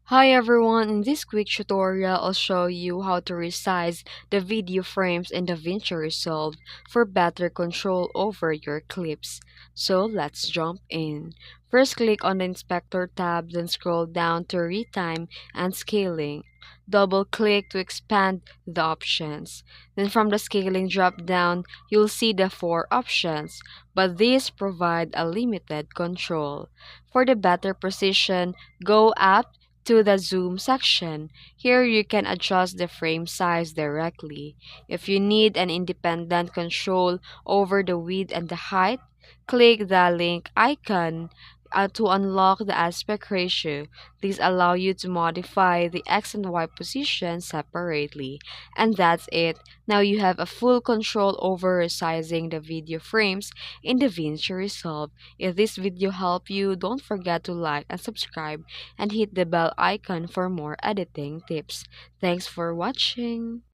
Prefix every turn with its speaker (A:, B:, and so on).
A: Hi everyone, in this quick tutorial I'll show you how to resize the video frames in DaVinci Resolve for better control over your clips. So let's jump in. First click on the Inspector tab, then scroll down to Retime and Scaling. Double click to expand the options. Then from the Scaling drop down, you'll see the four options, but these provide a limited control. For the better precision, go up to the zoom section. Here you can adjust the frame size directly. If you need an independent control over the width and the height, click the link icon to unlock the aspect ratio. These allow you to modify the X and Y position separately. And that's it. Now you have a full control over resizing the video frames in DaVinci Resolve. If this video helped you, don't forget to like and subscribe and hit the bell icon for more editing tips. Thanks for watching.